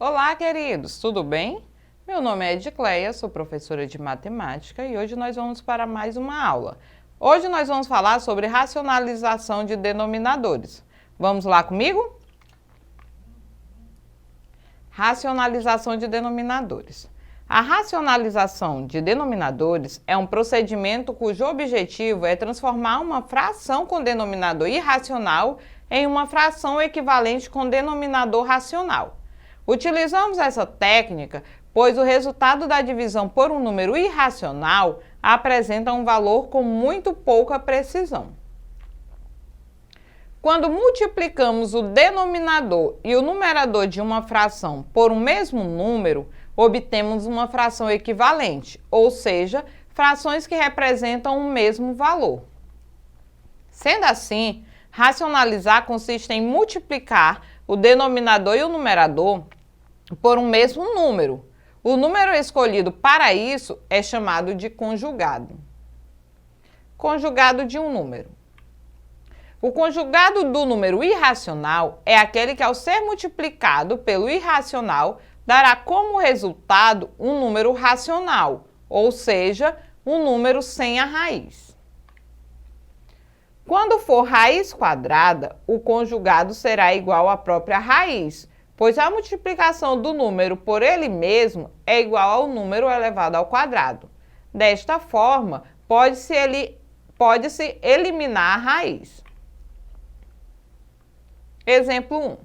Olá, queridos, tudo bem? Meu nome é Edicleia, sou professora de matemática e hoje nós vamos para mais uma aula. Hoje nós vamos falar sobre racionalização de denominadores. Vamos lá comigo? Racionalização de denominadores. A racionalização de denominadores é um procedimento cujo objetivo é transformar uma fração com denominador irracional em uma fração equivalente com denominador racional. Utilizamos essa técnica pois o resultado da divisão por um número irracional apresenta um valor com muito pouca precisão. Quando multiplicamos o denominador e o numerador de uma fração por um mesmo número, obtemos uma fração equivalente, ou seja, frações que representam o mesmo valor. Sendo assim, racionalizar consiste em multiplicar o denominador e o numerador por um mesmo número. O número escolhido para isso é chamado de conjugado. Conjugado de um número. O conjugado do número irracional é aquele que, ao ser multiplicado pelo irracional, dará como resultado um número racional, ou seja, um número sem a raiz. Quando for raiz quadrada, o conjugado será igual à própria raiz, pois a multiplicação do número por ele mesmo é igual ao número elevado ao quadrado. Desta forma, pode-se eliminar a raiz. Exemplo 1.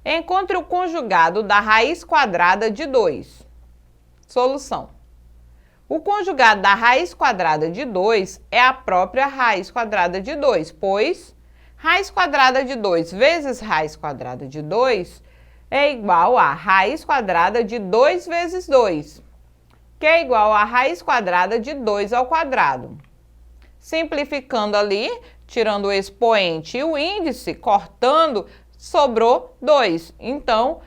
Encontre o conjugado da raiz quadrada de 2. Solução. O conjugado da raiz quadrada de 2 é a própria raiz quadrada de 2, pois raiz quadrada de 2 vezes raiz quadrada de 2 é igual a raiz quadrada de 2 vezes 2, que é igual a raiz quadrada de 2 ao quadrado. Simplificando ali, tirando o expoente e o índice, cortando, sobrou 2. Então,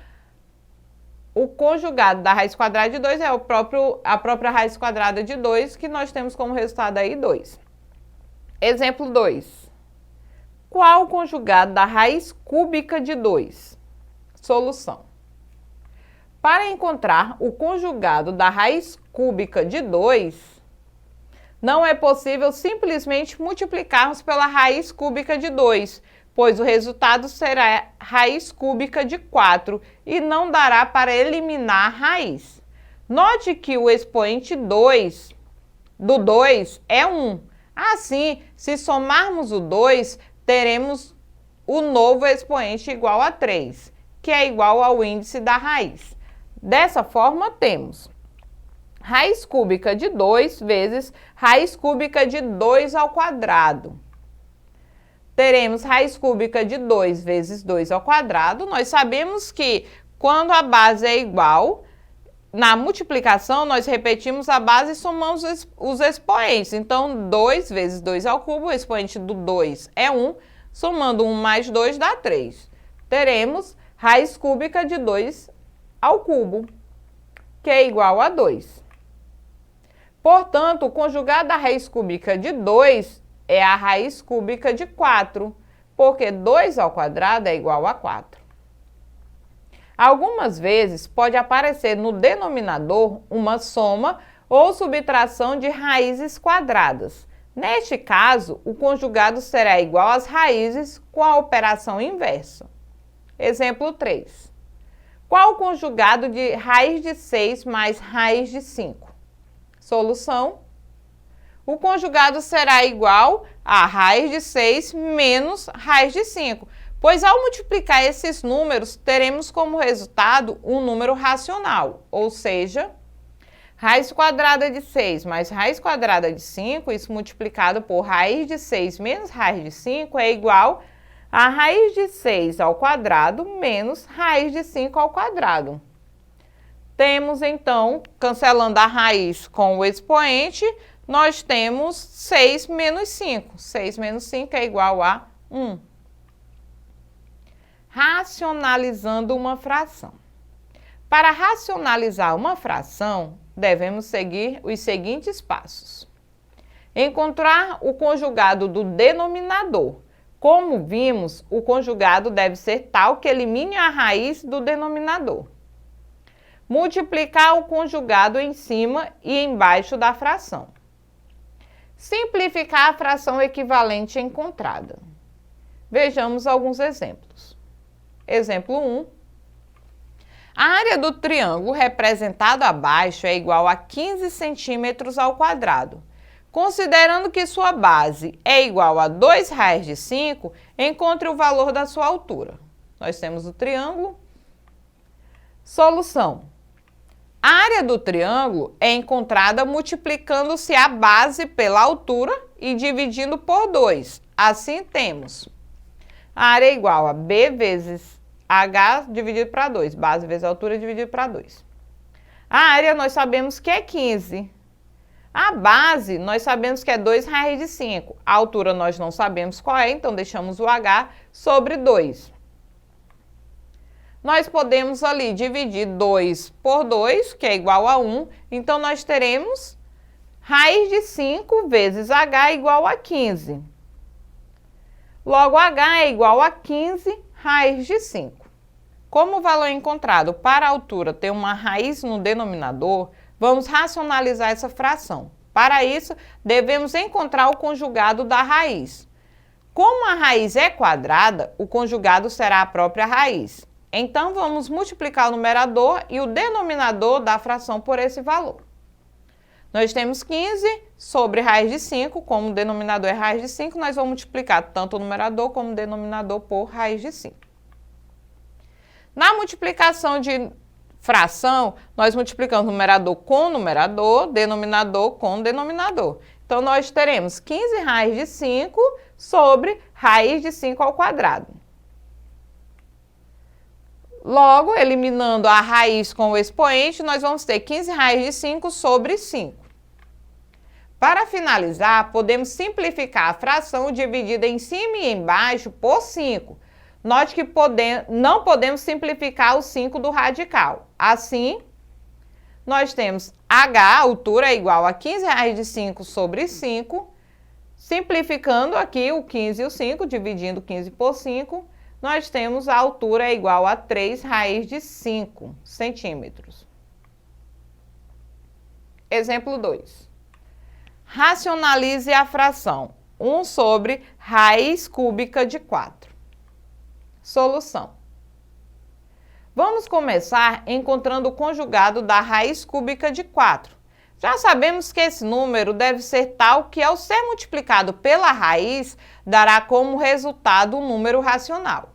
o conjugado da raiz quadrada de 2 é a própria raiz quadrada de 2, que nós temos como resultado aí 2. Exemplo 2. Qual o conjugado da raiz cúbica de 2? Solução. Para encontrar o conjugado da raiz cúbica de 2, não é possível simplesmente multiplicarmos pela raiz cúbica de 2, pois o resultado será raiz cúbica de 4 e não dará para eliminar a raiz. Note que o expoente 2 do 2 é 1. Assim, se somarmos o 2, teremos o novo expoente igual a 3, que é igual ao índice da raiz. Dessa forma, temos raiz cúbica de 2 vezes raiz cúbica de 2 ao quadrado. Teremos raiz cúbica de 2 vezes 2 ao quadrado. Nós sabemos que quando a base é igual, na multiplicação nós repetimos a base e somamos os expoentes. Então, 2 vezes 2 ao cubo, o expoente do 2 é 1, somando 1 mais 2 dá 3. Teremos raiz cúbica de 2 ao cubo, que é igual a 2. Portanto, o conjugado da raiz cúbica de 2 é a raiz cúbica de 4, porque 2 ao quadrado é igual a 4. Algumas vezes pode aparecer no denominador uma soma ou subtração de raízes quadradas. Neste caso, o conjugado será igual às raízes com a operação inversa. Exemplo 3. Qual o conjugado de raiz de 6 mais raiz de 5? Solução. O conjugado será igual a raiz de 6 menos raiz de 5, pois ao multiplicar esses números, teremos como resultado um número racional, ou seja, raiz quadrada de 6 mais raiz quadrada de 5, isso multiplicado por raiz de 6 menos raiz de 5 é igual a raiz de 6 ao quadrado menos raiz de 5 ao quadrado. Temos, então, cancelando a raiz com o expoente, nós temos 6 menos 5. 6 menos 5 é igual a 1. Racionalizando uma fração. Para racionalizar uma fração, devemos seguir os seguintes passos. Encontrar o conjugado do denominador. Como vimos, o conjugado deve ser tal que elimine a raiz do denominador. multiplicar o conjugado em cima e embaixo da fração. Simplificar a fração equivalente encontrada. Vejamos alguns exemplos. Exemplo 1. A área do triângulo representado abaixo é igual a 15 centímetros ao quadrado. Considerando que sua base é igual a 2 raios de 5, encontre o valor da sua altura. Nós temos o triângulo. Solução. A área do triângulo é encontrada multiplicando-se a base pela altura e dividindo por 2. Assim temos a área é igual a B vezes H dividido para 2. Base vezes altura dividido para 2. A área nós sabemos que é 15. A base nós sabemos que é 2 raios de 5. A altura nós não sabemos qual é, então deixamos o H sobre 2. Nós podemos ali dividir 2 por 2, que é igual a 1. Então, nós teremos raiz de 5 vezes H igual a 15. Logo, H é igual a 15 raiz de 5. Como o valor encontrado para a altura tem uma raiz no denominador, vamos racionalizar essa fração. Para isso, devemos encontrar o conjugado da raiz. Como a raiz é quadrada, o conjugado será a própria raiz. Então, vamos multiplicar o numerador e o denominador da fração por esse valor. Nós temos 15 sobre raiz de 5, como o denominador é raiz de 5, nós vamos multiplicar tanto o numerador como o denominador por raiz de 5. Na multiplicação de fração, nós multiplicamos numerador com numerador, denominador com denominador. Então, nós teremos 15 raiz de 5 sobre raiz de 5 ao quadrado. Logo, eliminando a raiz com o expoente, nós vamos ter 15 raiz de 5 sobre 5. Para finalizar, podemos simplificar a fração dividida em cima e embaixo por 5. Note que não podemos simplificar o 5 do radical. Assim, nós temos H, a altura, é igual a 15 raiz de 5 sobre 5. Simplificando aqui o 15 e o 5, dividindo 15 por 5, nós temos a altura é igual a 3 raiz de 5 centímetros. Exemplo 2. Racionalize a fração 1 sobre raiz cúbica de 4. Solução. Vamos começar encontrando o conjugado da raiz cúbica de 4. Já sabemos que esse número deve ser tal que, ao ser multiplicado pela raiz, dará como resultado um número racional.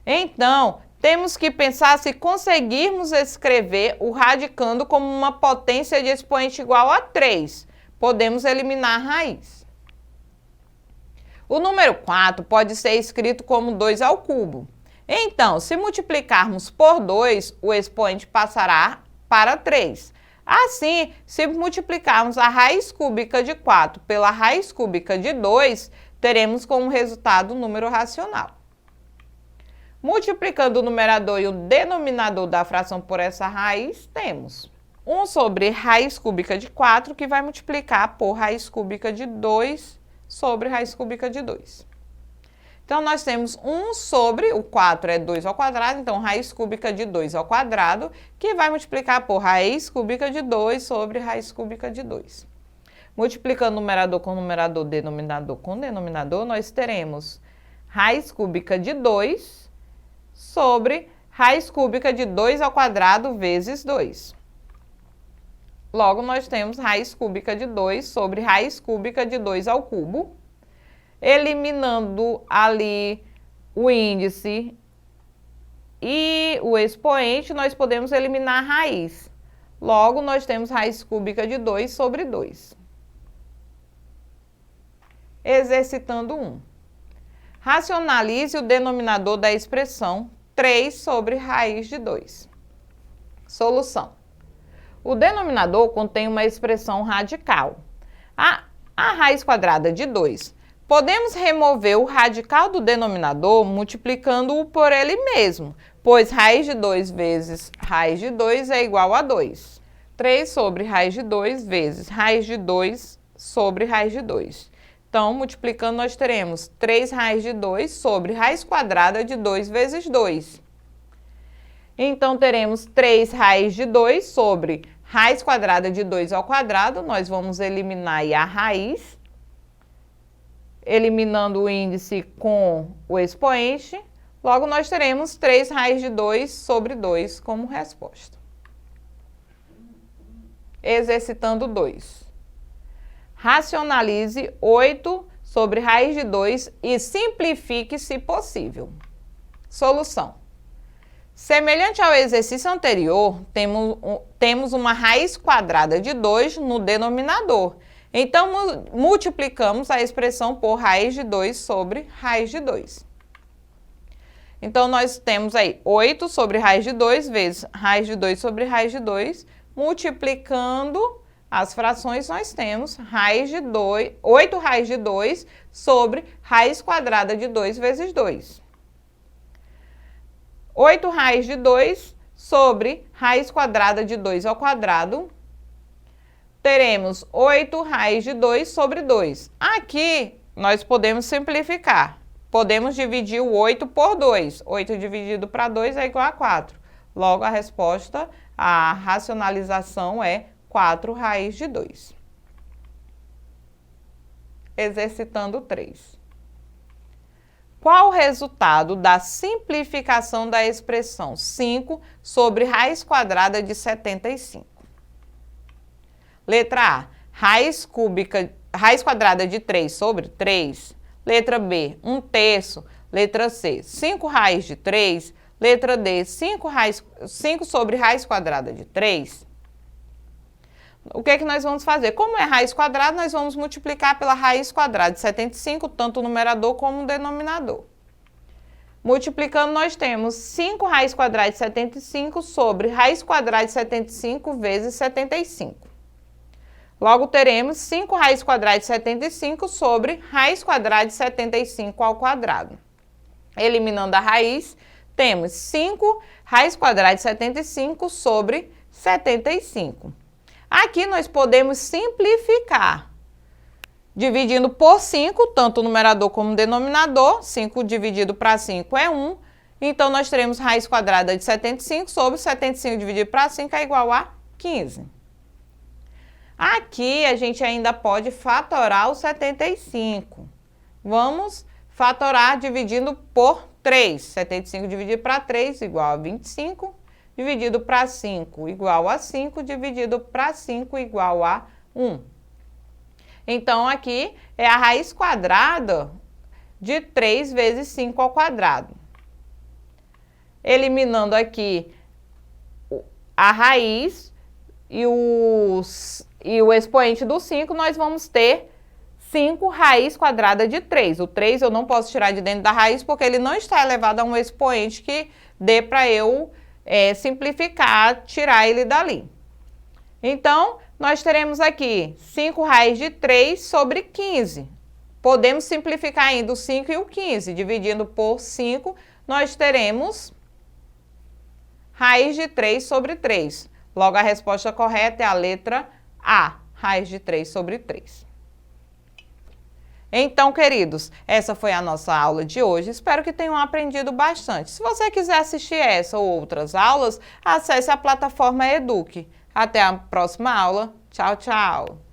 Então, temos que pensar se conseguirmos escrever o radicando como uma potência de expoente igual a 3. Podemos eliminar a raiz. O número 4 pode ser escrito como 2 ao cubo. Então, se multiplicarmos por 2, o expoente passará para 3. Assim, se multiplicarmos a raiz cúbica de 4 pela raiz cúbica de 2, teremos como resultado um número racional. Multiplicando o numerador e o denominador da fração por essa raiz, temos 1 sobre raiz cúbica de 4, que vai multiplicar por raiz cúbica de 2 sobre raiz cúbica de 2. Então, nós temos 1 sobre, o 4 é 2 ao quadrado, então raiz cúbica de 2 ao quadrado, que vai multiplicar por raiz cúbica de 2 sobre raiz cúbica de 2. Multiplicando numerador com numerador, denominador com denominador, nós teremos raiz cúbica de 2 sobre raiz cúbica de 2 ao quadrado vezes 2. Logo, nós temos raiz cúbica de 2 sobre raiz cúbica de 2 ao cubo. Eliminando ali o índice e o expoente, nós podemos eliminar a raiz. Logo, nós temos raiz cúbica de 2 sobre 2. Exercitando 1. Racionalize o denominador da expressão 3 sobre raiz de 2. Solução. O denominador contém uma expressão radical. A raiz quadrada de 2. Podemos remover o radical do denominador multiplicando-o por ele mesmo, pois raiz de 2 vezes raiz de 2 é igual a 2. 3 sobre raiz de 2 vezes raiz de 2 sobre raiz de 2. Então, multiplicando, nós teremos 3 raiz de 2 sobre raiz quadrada de 2 vezes 2. Então, teremos 3 raiz de 2 sobre raiz quadrada de 2 ao quadrado. Nós vamos eliminar aí a raiz, eliminando o índice com o expoente. Logo, nós teremos 3 raiz de 2 sobre 2 como resposta. Exercitando 2. Racionalize 8 sobre raiz de 2 e simplifique se possível. Solução. Semelhante ao exercício anterior, temos uma raiz quadrada de 2 no denominador. Então, multiplicamos a expressão por raiz de 2 sobre raiz de 2. Então, nós temos aí 8 sobre raiz de 2 vezes raiz de 2 sobre raiz de 2. Multiplicando as frações, nós temos 8 raiz de 2 sobre raiz quadrada de 2 vezes 2. 8 raiz de 2 sobre raiz quadrada de 2 ao quadrado. Teremos 8 raiz de 2 sobre 2. Aqui, nós podemos simplificar. Podemos dividir o 8 por 2. 8 dividido para 2 é igual a 4. Logo, a resposta, a racionalização é 4 raiz de 2. Exercitando 3. Qual o resultado da simplificação da expressão 5 sobre raiz quadrada de 75? Letra A, raiz quadrada de 3 sobre 3. Letra B, 1/3. Letra C, 5 raiz de 3. Letra D, 5 sobre raiz quadrada de 3. O que nós vamos fazer? Como é raiz quadrada, nós vamos multiplicar pela raiz quadrada de 75, tanto o numerador como o denominador. Multiplicando, nós temos 5 raiz quadrada de 75 sobre raiz quadrada de 75 vezes 75. Logo, teremos 5 raiz quadrada de 75 sobre raiz quadrada de 75 ao quadrado. Eliminando a raiz, temos 5 raiz quadrada de 75 sobre 75. Aqui nós podemos simplificar, dividindo por 5, tanto o numerador como o denominador. 5 dividido para 5 é 1. Então, nós teremos raiz quadrada de 75 sobre 75 dividido para 5 é igual a 15. Aqui, a gente ainda pode fatorar o 75. Vamos fatorar dividindo por 3. 75 dividido para 3 igual a 25. Dividido para 5 igual a 5. Dividido para 5 igual a 1. Então, aqui é a raiz quadrada de 3 vezes 5 ao quadrado. Eliminando aqui a raiz e o expoente do 5, nós vamos ter 5 raiz quadrada de 3. O 3 eu não posso tirar de dentro da raiz porque ele não está elevado a um expoente que dê para eu simplificar, tirar ele dali. Então, nós teremos aqui 5 raiz de 3 sobre 15. Podemos simplificar ainda o 5 e o 15. Dividindo por 5, nós teremos raiz de 3 sobre 3. Logo, a resposta correta é a letra A, raiz de 3 sobre 3. Então, queridos, essa foi a nossa aula de hoje. Espero que tenham aprendido bastante. Se você quiser assistir essa ou outras aulas, acesse a plataforma Eduque. Até a próxima aula. Tchau, tchau!